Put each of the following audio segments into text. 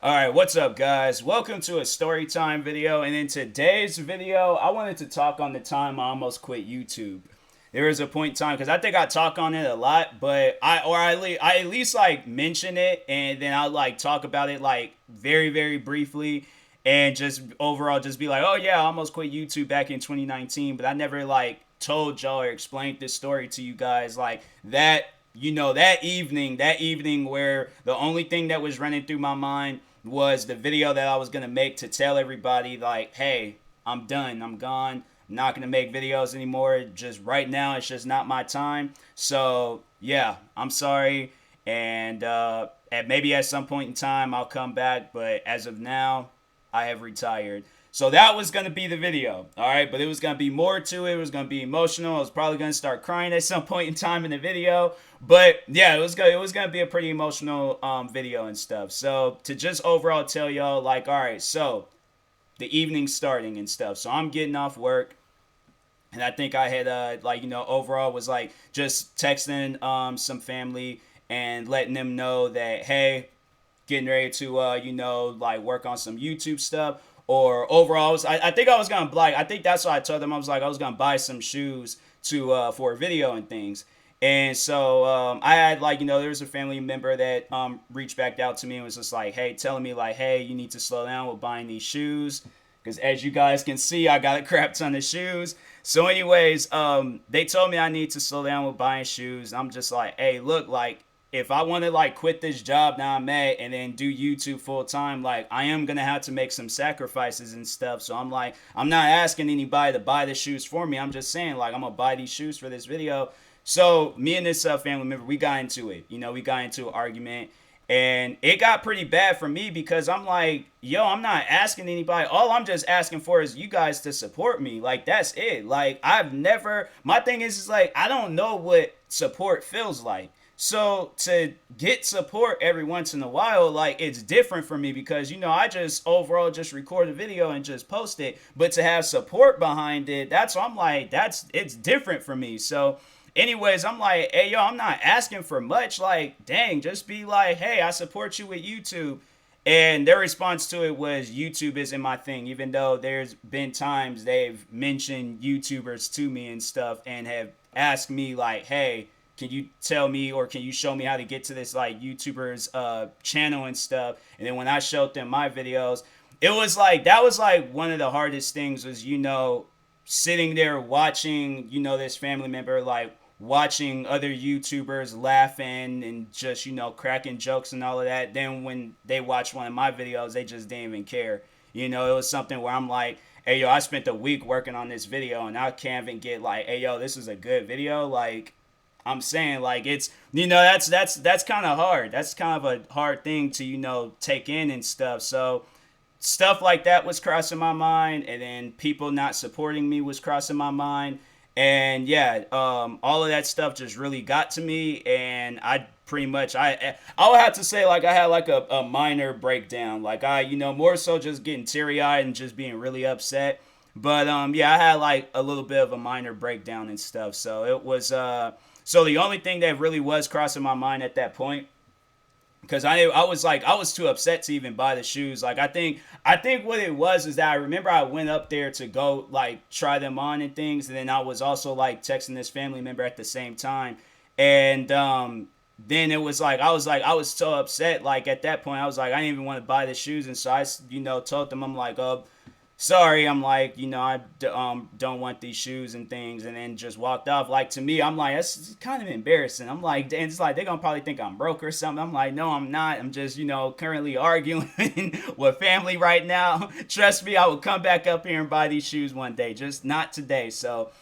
All right, what's up, guys? Welcome to a story time video. And in today's video, I wanted to talk on the time I almost quit YouTube. There was a point in time because I think I talk on it a lot, but I at least like mention it and then I'll like talk about it like very briefly and just overall just be like, oh yeah, I almost quit YouTube back in 2019, but I never like told y'all or explained this story to you guys like that. That evening where the only thing that was running through my mind was the video that I was gonna make to tell everybody like, hey, I'm done, I'm gone, I'm not gonna make videos anymore. Just right now, it's just not my time. So yeah, I'm sorry, and maybe at some point in time I'll come back. But as of now, I have retired. So that was gonna be the video, all right. But it was gonna be more to it. It was gonna be emotional. I was probably gonna start crying at some point in time in the video. But yeah, it was gonna be a pretty emotional video and stuff. So to just overall tell y'all, like, all right, so the evening's starting and stuff. So I'm getting off work. And I think I had overall was like just texting some family and letting them know that, hey, getting ready to like work on some YouTube stuff. Or overall, I think I was gonna like, I think that's what I told them. I was like, I was gonna buy some shoes to for a video and things. And so I had like, there was a family member that reached back out to me and was just like, hey, telling me like, hey, you need to slow down with buying these shoes because as you guys can see, I got a crap ton of shoes. So, anyways, they told me I need to slow down with buying shoes. I'm just like, hey, look, like if I want to like quit this job now I'm at and then do YouTube full time, like I am gonna have to make some sacrifices and stuff. So I'm like, I'm not asking anybody to buy the shoes for me. I'm just saying like I'm gonna buy these shoes for this video. So me and this family member, we got into it. We got into an argument. And it got pretty bad for me because I'm like, yo, I'm not asking anybody. All I'm just asking for is you guys to support me. Like, that's it. Like, my thing is like, I don't know what support feels like. So to get support every once in a while, like it's different for me because I just overall just record a video and just post it. But to have support behind it, that's what I'm like, it's different for me. So anyways, I'm like, hey, yo, I'm not asking for much. Like, dang, just be like, hey, I support you with YouTube. And their response to it was, YouTube isn't my thing, even though there's been times they've mentioned YouTubers to me and stuff and have asked me, like, hey, can you tell me or can you show me how to get to this, like, YouTuber's channel and stuff? And then when I showed them my videos, it was like, that was like one of the hardest things was, sitting there watching, this family member, like, watching other YouTubers laughing and just, cracking jokes and all of that. Then when they watch one of my videos, they just didn't even care. It was something where I'm like, hey, yo, I spent a week working on this video and I can't even get like, hey, yo, this is a good video. Like, I'm saying like it's that's kind of hard. That's kind of a hard thing to take in and stuff. So stuff like that was crossing my mind, and then people not supporting me was crossing my mind, and yeah, all of that stuff just really got to me, and I pretty much I would have to say like I had like a minor breakdown, like I more so just getting teary eyed and just being really upset. But yeah, I had like a little bit of a minor breakdown and stuff. So it was so the only thing that really was crossing my mind at that point, because I was like I was too upset to even buy the shoes. Like I think what it was is that I remember I went up there to go like try them on and things, and then I was also like texting this family member at the same time, and then it was like I was so upset. Like at that point, I was like I didn't even want to buy the shoes, and so I told them I'm like sorry, I'm like, don't want these shoes and things, and then just walked off. Like to me, I'm like, that's kind of embarrassing. I'm like, and it's like they're gonna probably think I'm broke or something. I'm like, no, I'm not. I'm just, currently arguing with family right now. Trust me, I will come back up here and buy these shoes one day, just not today. So,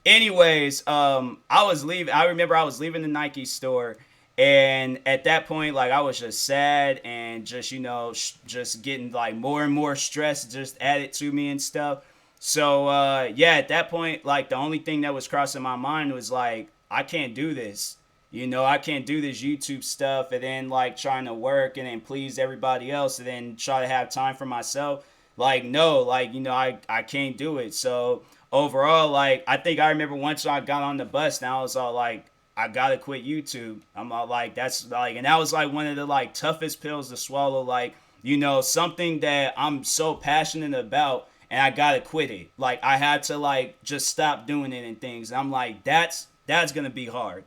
anyways, I was leaving. I remember I was leaving the Nike store, and at that point, like I was just sad and just just getting like more and more stress just added to me and stuff. So yeah, at that point, like the only thing that was crossing my mind was like I can't do this. I can't do this YouTube stuff and then like trying to work and then please everybody else and then try to have time for myself. Like no, like I can't do it. So overall, like I think I remember once I got on the bus, now I was all like I gotta quit YouTube. I'm all like, that's like, and that was like one of the like toughest pills to swallow. Like something that I'm so passionate about, and I gotta quit it. Like I had to like just stop doing it and things. And I'm like, that's gonna be hard.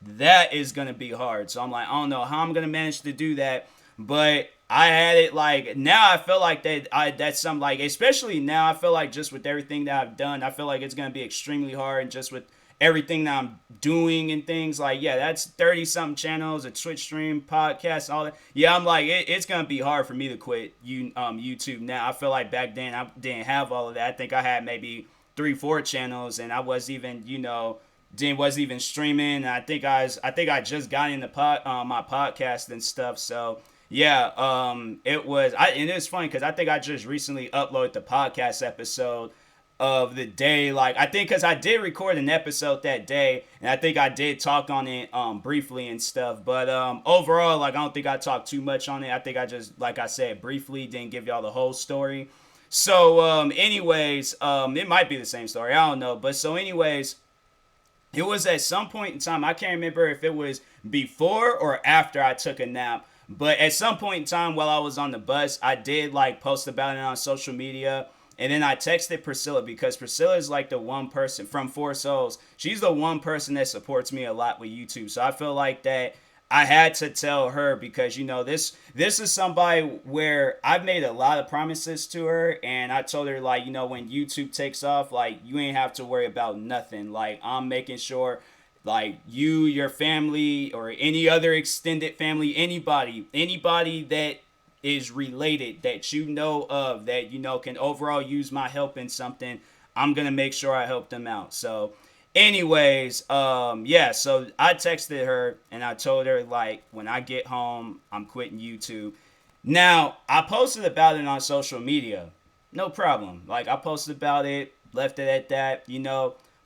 That is gonna be hard. So I'm like, I don't know how I'm gonna manage to do that, but I had it like now. I feel like that's something like, especially now. I feel like just with everything that I've done, I feel like it's gonna be extremely hard, and just with everything that I'm doing and things like, yeah, that's 30 something channels, a Twitch stream, podcast, all that. Yeah, I'm like, it's gonna be hard for me to quit YouTube now. I feel like back then I didn't have all of that. I think I had maybe 3 4 channels, and I was even then wasn't even streaming. I think I just got into my podcast and stuff. So yeah, and it's funny because I think I just recently uploaded the podcast episode of the day. Like I think because I did record an episode that day, and I think I did talk on it briefly and stuff. But overall, like I don't think I talked too much on it. I think I just, like I said, briefly didn't give y'all the whole story. So anyways, it might be the same story. I don't know. But so anyways, it was at some point in time. I can't remember if it was before or after I took a nap. But at some point in time while I was on the bus, I did like post about it on social media. And then I texted Priscilla because Priscilla is like the one person from Four Souls. She's the one person that supports me a lot with YouTube. So I feel like that I had to tell her because this is somebody where I've made a lot of promises to her, and I told her like when YouTube takes off, like you ain't have to worry about nothing. Like I'm making sure like you, your family, or any other extended family, anybody that is related that you know of that can overall use my help in something, I'm gonna make sure I help them out. So anyways, yeah, so I texted her and I told her like when I get home I'm quitting YouTube. Now I posted about it on social media, no problem. Like I posted about it, left it at that.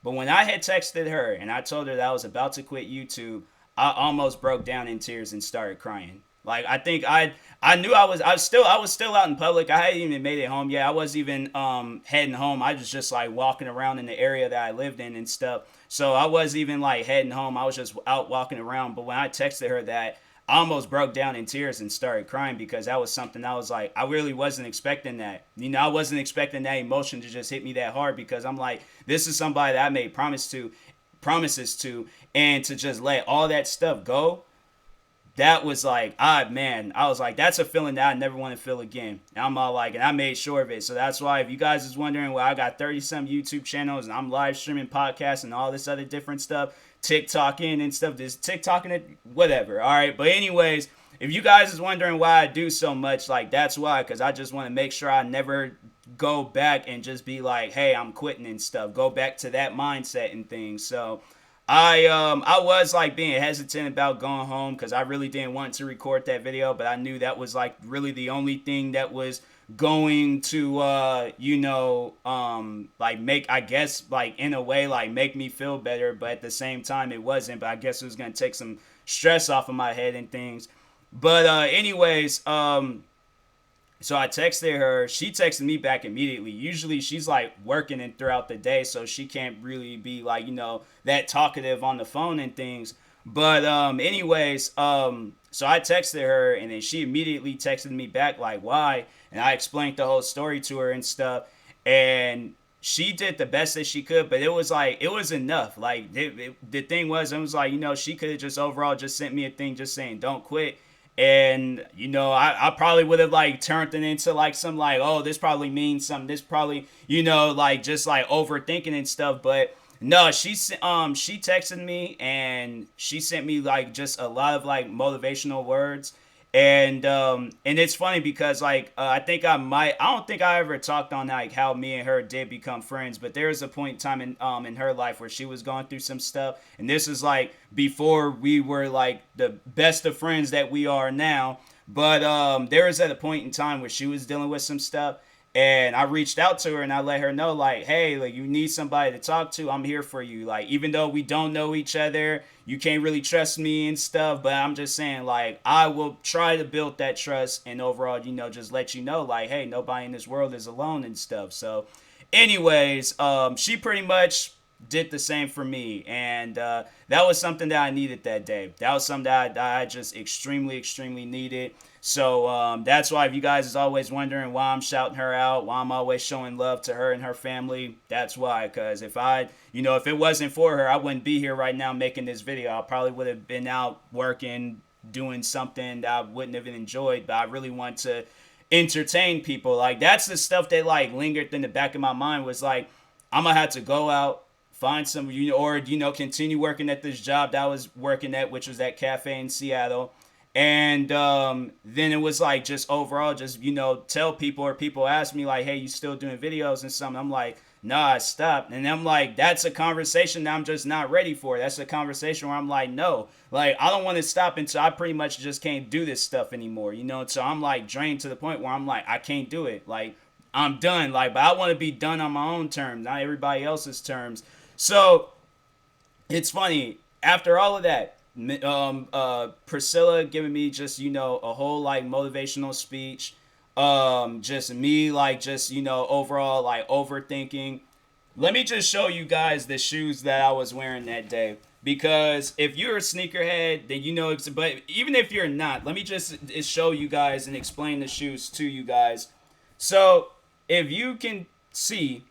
But when I had texted her and I told her that I was about to quit YouTube, I almost broke down in tears and started crying. Like I think I knew I was still out in public. I hadn't even made it home. Yeah, I wasn't even heading home. I was just like walking around in the area that I lived in and stuff. So I wasn't even like heading home. I was just out walking around. But when I texted her that, I almost broke down in tears and started crying because that was something I was like, I really wasn't expecting that. I wasn't expecting that emotion to just hit me that hard because I'm like, this is somebody that I made promises to, and to just let all that stuff go, that was like, man, I was like, that's a feeling that I never want to feel again. And I'm all like, and I made sure of it. So that's why if you guys is wondering, well, I got 30 some YouTube channels and I'm live streaming podcasts and all this other different stuff, TikToking and stuff, this TikToking it, whatever. All right. But anyways, if you guys is wondering why I do so much, like that's why, because I just want to make sure I never go back and just be like, hey, I'm quitting and stuff. Go back to that mindset and things. So I was like being hesitant about going home because I really didn't want to record that video, but I knew that was like really the only thing that was going to like make, I guess, like in a way like make me feel better, but at the same time it wasn't. But I guess it was gonna take some stress off of my head and things. But anyways, so I texted her. She texted me back immediately. Usually she's like working and throughout the day, so she can't really be like, that talkative on the phone and things. But anyways, so I texted her and then she immediately texted me back like, why? And I explained the whole story to her and stuff. And she did the best that she could, but it was like, it was enough. Like the thing was, it was like, she could have just overall just sent me a thing just saying don't quit. And I probably would have like turned it into like some like, oh, this probably means something, this probably like just like overthinking and stuff. But no, she texted me and she sent me like just a lot of like motivational words. And it's funny because like I don't think I ever talked on like how me and her did become friends, but there was a point in time in her life where she was going through some stuff, and this is like before we were like the best of friends that we are now. But there was at a point in time where she was dealing with some stuff, and I reached out to her and I let her know like, hey, like you need somebody to talk to, I'm here for you. Like even though we don't know each other, you can't really trust me and stuff, but I'm just saying like I will try to build that trust and overall, just let you know like, hey, nobody in this world is alone and stuff. So anyways, she pretty much did the same for me, and that was something that I needed that day. That was something that I just extremely needed. So that's why if you guys is always wondering why I'm shouting her out, why I'm always showing love to her and her family, that's why. Because if if it wasn't for her, I wouldn't be here right now making this video. I probably would have been out working, doing something that I wouldn't have enjoyed. But I really want to entertain people. Like that's the stuff that like lingered in the back of my mind was like, I'm gonna have to go out, find some, continue working at this job that I was working at, which was that cafe in Seattle. And then it was like just overall, just tell people, or people ask me like, "Hey, you still doing videos and something?" I'm like, "Nah, I stopped." And I'm like, that's a conversation that I'm just not ready for. That's a conversation where I'm like, no, like I don't want to stop until I pretty much just can't do this stuff anymore. So I'm like drained to the point where I'm like, I can't do it. Like I'm done. Like, but I want to be done on my own terms, not everybody else's terms. So it's funny. After all of that, Priscilla giving me just a whole like motivational speech, just me like just overall like overthinking. Let me just show you guys the shoes that I was wearing that day, because if you're a sneakerhead, then it's, but even if you're not, let me just show you guys and explain the shoes to you guys. So if you can see,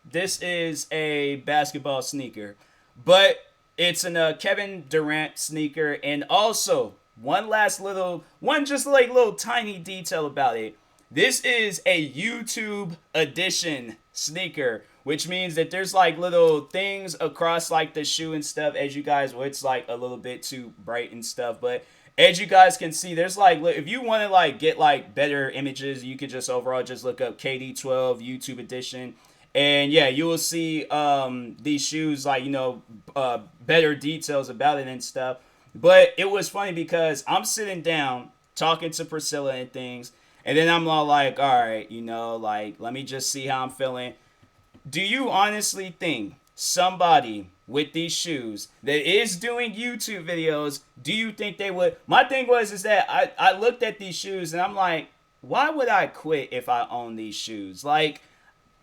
this is a basketball sneaker, but it's a Kevin Durant sneaker. And also, just like little tiny detail about it. This is a YouTube edition sneaker, which means that there's like little things across like the shoe and stuff, as you guys, well, it's like a little bit too bright and stuff, but as you guys can see, there's like, if you want to like get like better images, you could just overall just look up KD12 YouTube edition. And yeah, you will see these shoes, like, better details about it and stuff. But it was funny because I'm sitting down talking to Priscilla and things. And then I'm all like, all right, like, let me just see how I'm feeling. Do you honestly think somebody with these shoes that is doing YouTube videos, do you think they would? My thing is that I looked at these shoes and I'm like, why would I quit if I own these shoes? Like,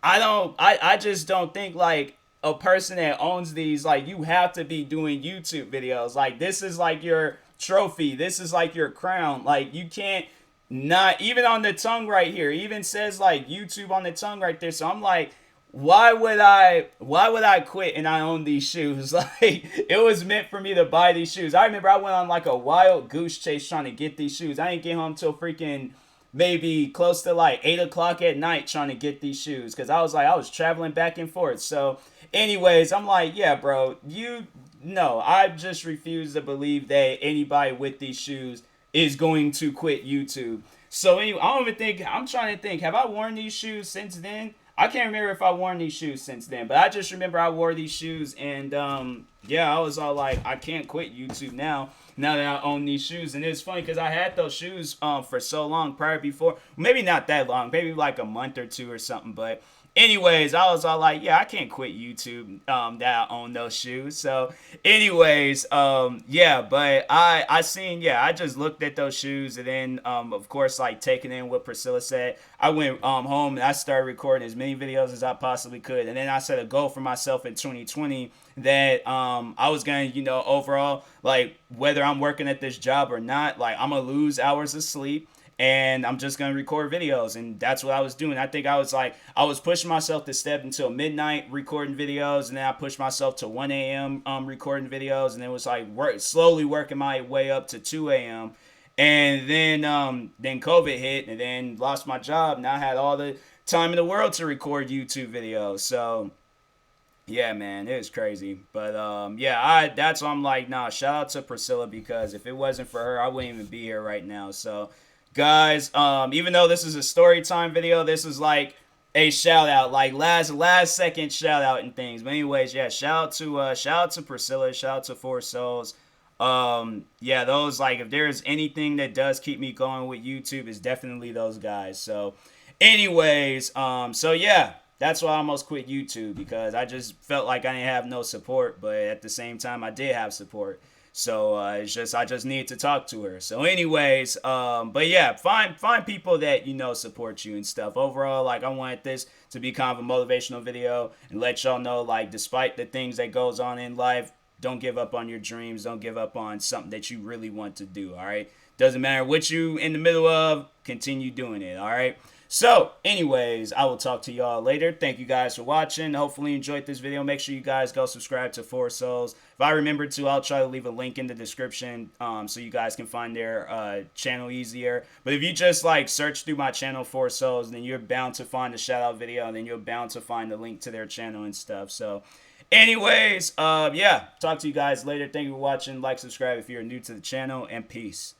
I just don't think like a person that owns these, like, you have to be doing YouTube videos. Like, this is like your trophy. This is like your crown. Like, you can't not, even on the tongue right here, even says like YouTube on the tongue right there. So I'm like, why would I quit and I own these shoes? Like, it was meant for me to buy these shoes. I remember I went on like a wild goose chase trying to get these shoes. I didn't get home till freaking maybe close to like 8 o'clock at night trying to get these shoes, because I was traveling back and forth. So anyways, I'm like, yeah, bro, I just refuse to believe that anybody with these shoes is going to quit YouTube. So anyway, I'm trying to think, have I worn these shoes since then? I can't remember if I worn these shoes since then, but I just remember I wore these shoes, and I was all like, I can't quit YouTube now that I own these shoes. And it's funny because I had those shoes for so long before, maybe not that long, maybe like a month or two or something, but anyways, I was all like, yeah, I can't quit YouTube that I own those shoes. So anyways, but I just looked at those shoes, and then of course, like, taking in what Priscilla said, I went home and I started recording as many videos as I possibly could. And then I set a goal for myself in 2020 that I was going to, overall, like, whether I'm working at this job or not, like, I'm going to lose hours of sleep, and I'm just gonna record videos. And that's what I was doing. I think I was pushing myself to step until midnight recording videos, and then I pushed myself to 1 a.m. Recording videos, and it was like slowly working my way up to 2 a.m. And then COVID hit, and then lost my job. Now I had all the time in the world to record YouTube videos. So yeah, man, it was crazy. But that's why I'm like, nah, shout out to Priscilla, because if it wasn't for her, I wouldn't even be here right now. So guys, even though this is a story time video, this is like a shout out, like last second shout out and things. But anyways, yeah, shout out to Priscilla, shout out to Four Souls. Those, like, if there's anything that does keep me going with YouTube, is definitely those guys. So anyways, that's why I almost quit YouTube, because I just felt like I didn't have no support, but at the same time I did have support. So I just need to talk to her. So anyways, but yeah, find people that support you and stuff. Overall, like, I wanted this to be kind of a motivational video and let y'all know, like, despite the things that goes on in life, don't give up on your dreams. Don't give up on something that you really want to do. All right. Doesn't matter what you in the middle of, continue doing it, all right? So, anyways, I will talk to y'all later. Thank you guys for watching. Hopefully you enjoyed this video. Make sure you guys go subscribe to Four Souls. If I remember to, I'll try to leave a link in the description so you guys can find their channel easier. But if you just like search through my channel, Four Souls, then you're bound to find a shout out video, and then you're bound to find the link to their channel and stuff. So, anyways, yeah, talk to you guys later. Thank you for watching. Like, subscribe if you're new to the channel, and peace.